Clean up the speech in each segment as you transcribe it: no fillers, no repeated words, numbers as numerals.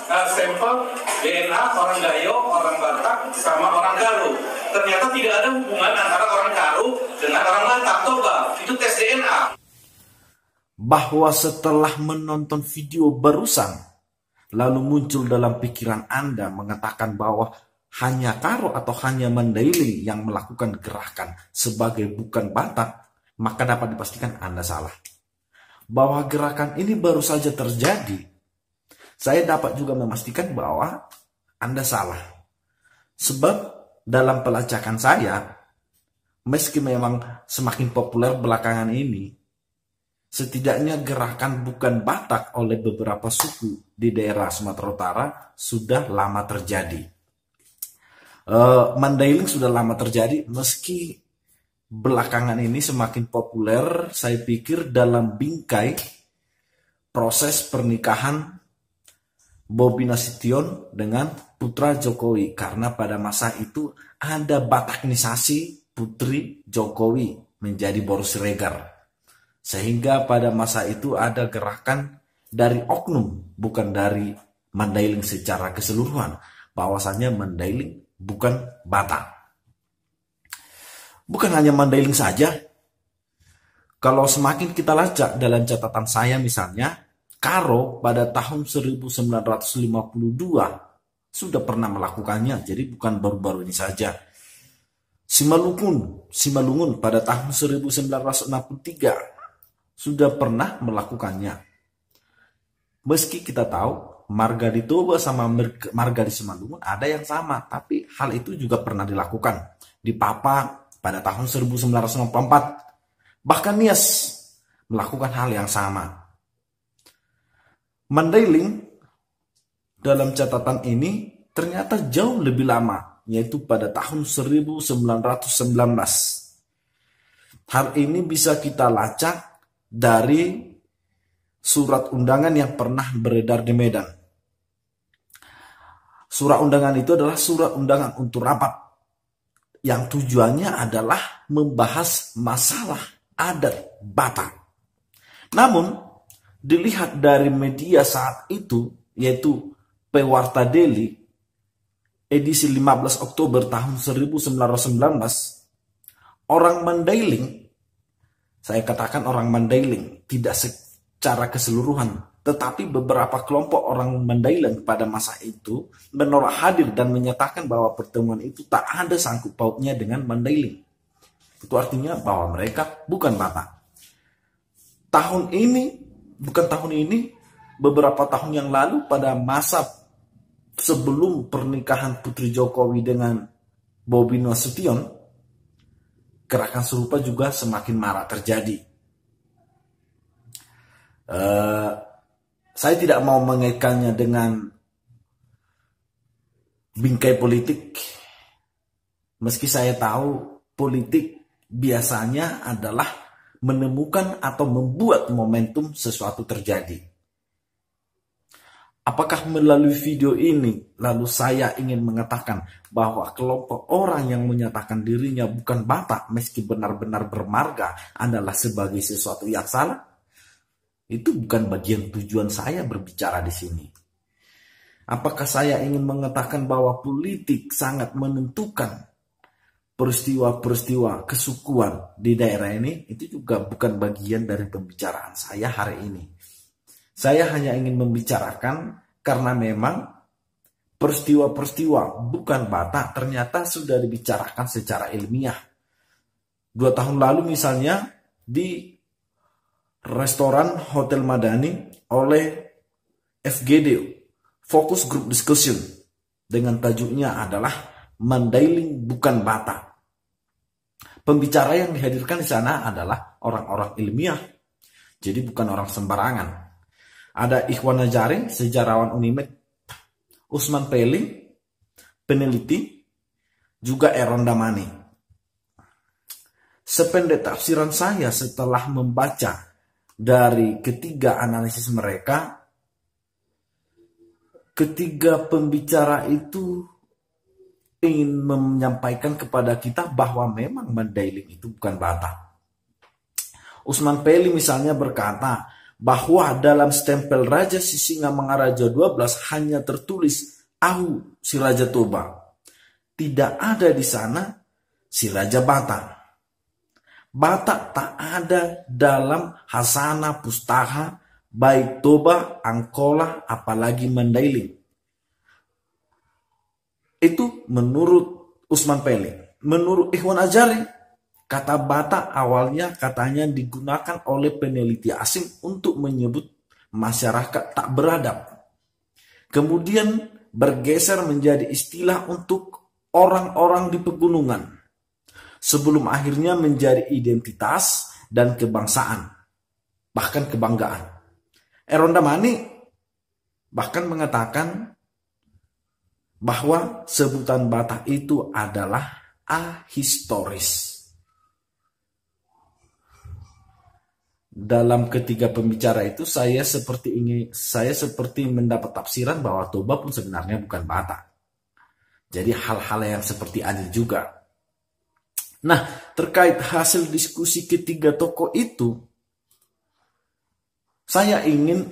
sampel DNA orang Gayo, orang Batak, sama orang Galuh. Ternyata tidak ada hubungan antara orang Galuh dengan orang Batak. Coba, itu tes DNA. Bahwa setelah menonton video barusan, lalu muncul dalam pikiran Anda mengatakan bahwa hanya Karo atau hanya Mandailing yang melakukan gerakan sebagai bukan Batak, maka dapat dipastikan Anda salah. Bahwa gerakan ini baru saja terjadi, saya dapat juga memastikan bahwa Anda salah. Sebab dalam pelacakan saya, meski memang semakin populer belakangan ini, setidaknya gerakan bukan Batak oleh beberapa suku di daerah Sumatera Utara sudah lama terjadi. Mandailing sudah lama terjadi, meski belakangan ini semakin populer, saya pikir dalam bingkai proses pernikahan Bobi Nasution dengan putra Jokowi. Karena pada masa itu ada Bataknisasi putri Jokowi menjadi Boris Siregar. Sehingga pada masa itu ada gerakan dari oknum, bukan dari Mandailing secara keseluruhan, bahwasannya Mandailing bukan Batak. Bukan hanya Mandailing saja. Kalau semakin kita lacak dalam catatan saya misalnya, Karo pada tahun 1952 sudah pernah melakukannya, jadi bukan baru-baru ini saja. Simalungun pada tahun 1963 sudah pernah melakukannya. Meski kita tahu marga di Toba sama marga di Simalungun ada yang sama, tapi hal itu juga pernah dilakukan di Papa pada tahun 1994. Bahkan Nias melakukan hal yang sama. Mandailing dalam catatan ini ternyata jauh lebih lama, yaitu pada tahun 1919. Hal ini bisa kita lacak dari surat undangan yang pernah beredar di Medan. Surat undangan itu adalah surat undangan untuk rapat yang tujuannya adalah membahas masalah adat Batak. Namun dilihat dari media saat itu, yaitu Pewarta Daily, edisi 15 Oktober tahun 1919, orang Mandailing, saya katakan orang Mandailing, tidak secara keseluruhan, tetapi beberapa kelompok orang Mandailing pada masa itu menolak hadir dan menyatakan bahwa pertemuan itu tak ada sangkut pautnya dengan Mandailing. Itu artinya bahwa mereka bukan Batak. Beberapa tahun yang lalu pada masa sebelum pernikahan Putri Jokowi dengan Bobi Nasution, gerakan serupa juga semakin marak terjadi. Saya tidak mau mengaitkannya dengan bingkai politik, meski saya tahu politik biasanya adalah menemukan atau membuat momentum sesuatu terjadi. Apakah melalui video ini lalu saya ingin mengatakan bahwa kelompok orang yang menyatakan dirinya bukan Batak meski benar-benar bermarga adalah sebagai sesuatu yang salah? Itu bukan bagian tujuan saya berbicara di sini. Apakah saya ingin mengatakan bahwa politik sangat menentukan peristiwa-peristiwa kesukuan di daerah ini? Itu juga bukan bagian dari pembicaraan saya hari ini. Saya hanya ingin membicarakan karena memang peristiwa-peristiwa bukan Batak ternyata sudah dibicarakan secara ilmiah. 2 tahun lalu misalnya di restoran Hotel Madani oleh FGD, Focus Group Discussion, dengan tajuknya adalah Mandailing bukan Batak. Pembicara yang dihadirkan di sana adalah orang-orang ilmiah, jadi bukan orang sembarangan. Ada Ikhwan Najarin, sejarawan Unimed, Usman Peling, peneliti, juga Eron Damani. Sependek tafsiran saya setelah membaca dari ketiga analisis mereka, ketiga pembicara itu ingin menyampaikan kepada kita bahwa memang Mandailing itu bukan Batak. Usman Peling misalnya berkata bahwa dalam stempel Raja Sisingamangaraja 12 hanya tertulis Ahu si Raja Toba. Tidak ada di sana si Raja Batak. Batak tak ada dalam Hasana Pustaka baik Toba, Angkola, apalagi Mandailing. Itu menurut Usman Peli. Menurut Ikhwan Ajari, kata Batak awalnya katanya digunakan oleh peneliti asing untuk menyebut masyarakat tak beradab. Kemudian bergeser menjadi istilah untuk orang-orang di pegunungan. Sebelum akhirnya menjadi identitas dan kebangsaan. Bahkan kebanggaan. Aaron Damani bahkan mengatakan bahwa sebutan Batak itu adalah ahistoris. Dalam ketiga pembicara itu saya seperti mendapat tafsiran bahwa Toba pun sebenarnya bukan Batak. Jadi hal-hal yang seperti adil juga. Nah, terkait hasil diskusi ketiga tokoh itu, saya ingin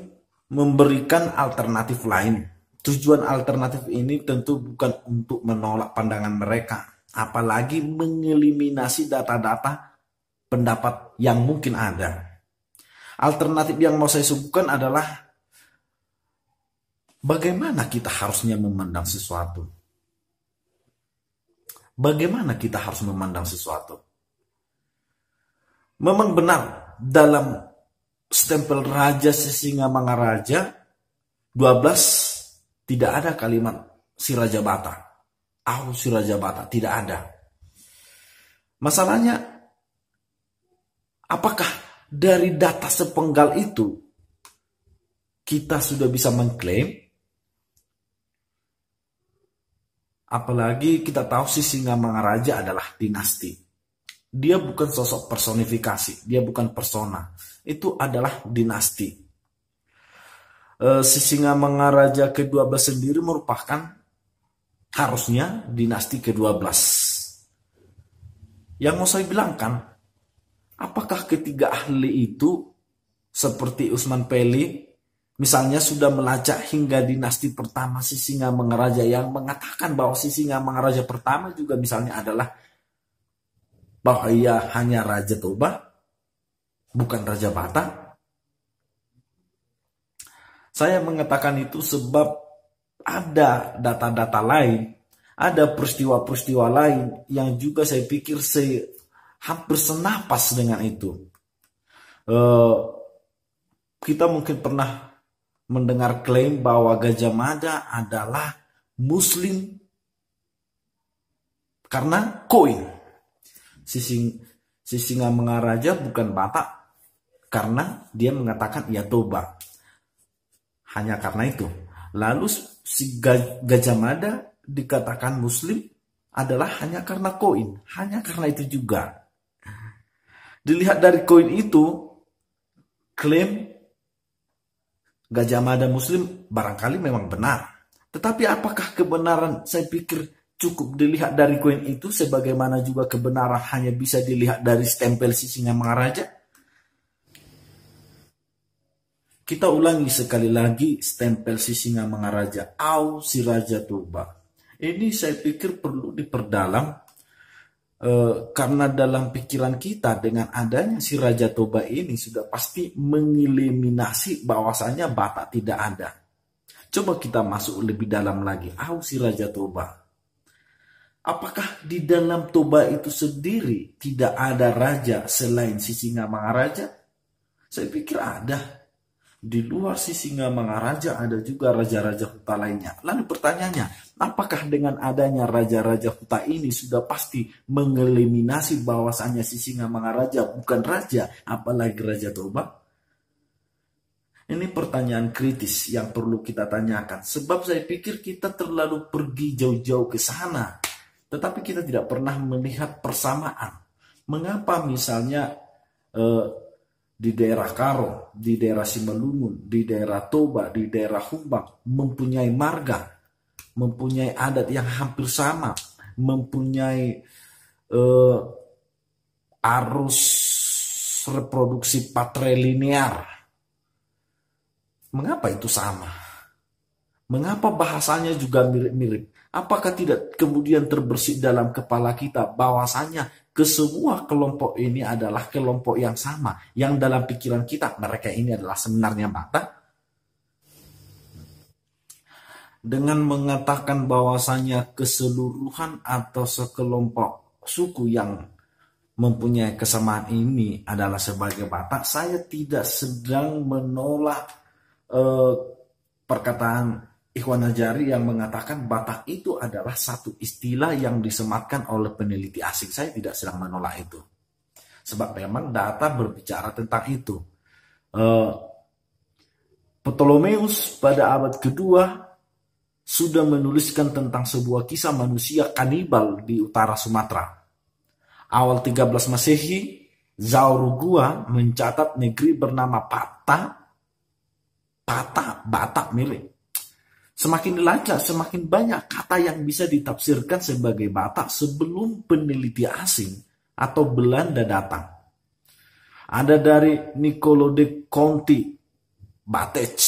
memberikan alternatif lain. Tujuan alternatif ini tentu bukan untuk menolak pandangan mereka, apalagi mengeliminasi data-data pendapat yang mungkin ada. Alternatif yang mau saya suguhkan adalah bagaimana kita harusnya memandang sesuatu. Bagaimana kita harus memandang sesuatu. Memang benar dalam stempel Raja Sisingamangaraja 12 tidak ada kalimat si Raja Batak. Ahu si Raja Batak. Tidak ada. Masalahnya, apakah dari data sepenggal itu kita sudah bisa mengklaim? Apalagi kita tahu Sisingamangaraja adalah dinasti. Dia bukan sosok personifikasi. Dia bukan persona. Itu adalah dinasti. Sisingamangaraja ke-12 sendiri merupakan harusnya dinasti ke-12. Yang mau saya bilangkan, apakah ketiga ahli itu seperti Usman Peli misalnya sudah melacak hingga dinasti pertama Sisingamangaraja yang mengatakan bahwa Sisingamangaraja pertama juga misalnya adalah bahwa ia hanya Raja Toba, bukan Raja Batak. Saya mengatakan itu sebab ada data-data lain, ada peristiwa-peristiwa lain yang juga saya pikir hampir senapas dengan itu. Kita mungkin pernah mendengar klaim bahwa Gajah Mada adalah Muslim karena koin. Sisingamangaraja bukan Batak karena dia mengatakan ia Toba. Hanya karena itu. Lalu si Gajah Mada dikatakan Muslim adalah hanya karena koin. Hanya karena itu juga. Dilihat dari koin itu, klaim Gajah Mada Muslim barangkali memang benar. Tetapi apakah kebenaran, saya pikir cukup dilihat dari koin itu, sebagaimana juga kebenaran hanya bisa dilihat dari stempel Sisingamangaraja. Kita ulangi sekali lagi stempel Sisingamangaraja, Ahu si Raja Toba. Ini saya pikir perlu diperdalam karena dalam pikiran kita dengan adanya si Raja Toba ini sudah pasti mengeliminasi bahwasanya Batak tidak ada. Coba kita masuk lebih dalam lagi, Ahu si Raja Toba. Apakah di dalam Toba itu sendiri tidak ada raja selain Sisingamangaraja? Saya pikir ada. Di luar Sisingamangaraja ada juga raja-raja huta lainnya. Lalu pertanyaannya, apakah dengan adanya raja-raja huta ini sudah pasti mengeliminasi bahwasannya Sisingamangaraja bukan raja, apalagi Raja Toba? Ini pertanyaan kritis yang perlu kita tanyakan. Sebab saya pikir kita terlalu pergi jauh-jauh ke sana. Tetapi kita tidak pernah melihat persamaan. Mengapa misalnya di daerah Karo, di daerah Simalungun, di daerah Toba, di daerah Humbang mempunyai marga, mempunyai adat yang hampir sama, mempunyai arus reproduksi patrilinear Mengapa itu sama? Mengapa bahasanya juga mirip-mirip? Apakah tidak kemudian terbersih dalam kepala kita bahwasanya kesemua kelompok ini adalah kelompok yang sama, yang dalam pikiran kita mereka ini adalah sebenarnya Batak? Dengan mengatakan bahwasanya keseluruhan atau sekelompok suku yang mempunyai kesamaan ini adalah sebagai Batak, saya tidak sedang menolak perkataan Ikhwan Najari yang mengatakan Batak itu adalah satu istilah yang disematkan oleh peneliti asing. Saya tidak sedang menolak itu, sebab memang data berbicara tentang itu. Ptolemeus pada abad kedua sudah menuliskan tentang sebuah kisah manusia kanibal di utara Sumatera. Awal 13 Masehi, Zaurugua mencatat negeri bernama Batak milik. Semakin dilacak, semakin banyak kata yang bisa ditafsirkan sebagai Batak sebelum peneliti asing atau Belanda datang. Ada dari Niccolo de Conti, Batech,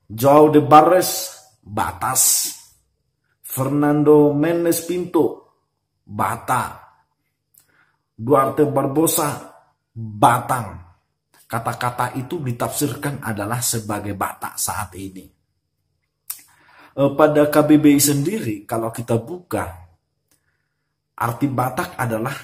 João de Barres, Batas, Fernando Mendes Pinto, Batak, Duarte Barbosa, Batang. Kata-kata itu ditafsirkan adalah sebagai Batak saat ini. Pada KBBI sendiri, kalau kita buka, arti Batak adalah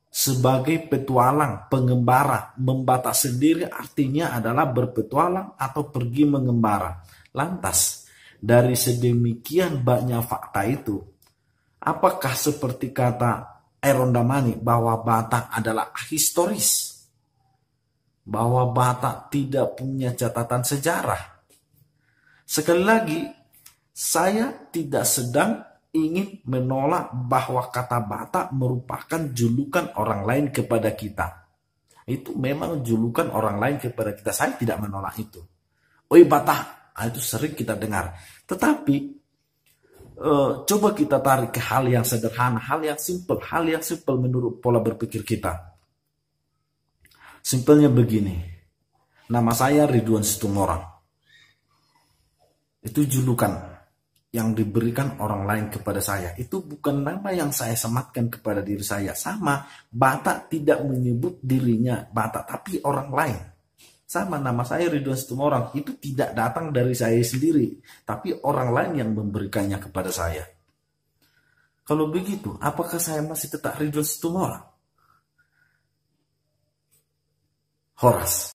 sebagai petualang, pengembara. Membatak sendiri artinya adalah berpetualang atau pergi mengembara. Lantas, dari sedemikian banyak fakta itu, apakah seperti kata Aaron Damani bahwa Batak adalah historis? Bahwa Batak tidak punya catatan sejarah? Sekali lagi, saya tidak sedang ingin menolak bahwa kata Batak merupakan julukan orang lain kepada kita. Itu memang julukan orang lain kepada kita. Saya tidak menolak itu. Oi Batak, itu sering kita dengar. Tetapi coba kita tarik ke hal yang sederhana, hal yang simple menurut pola berpikir kita. Simpelnya begini, nama saya Ridwan Situmorang. Itu julukan yang diberikan orang lain kepada saya. Itu bukan nama yang saya sematkan kepada diri saya. Sama, Batak tidak menyebut dirinya Batak, tapi orang lain. Sama, nama saya Ridwan Situmorang. Itu tidak datang dari saya sendiri, tapi orang lain yang memberikannya kepada saya. Kalau begitu, apakah saya masih tetap Ridwan Situmorang? Horas.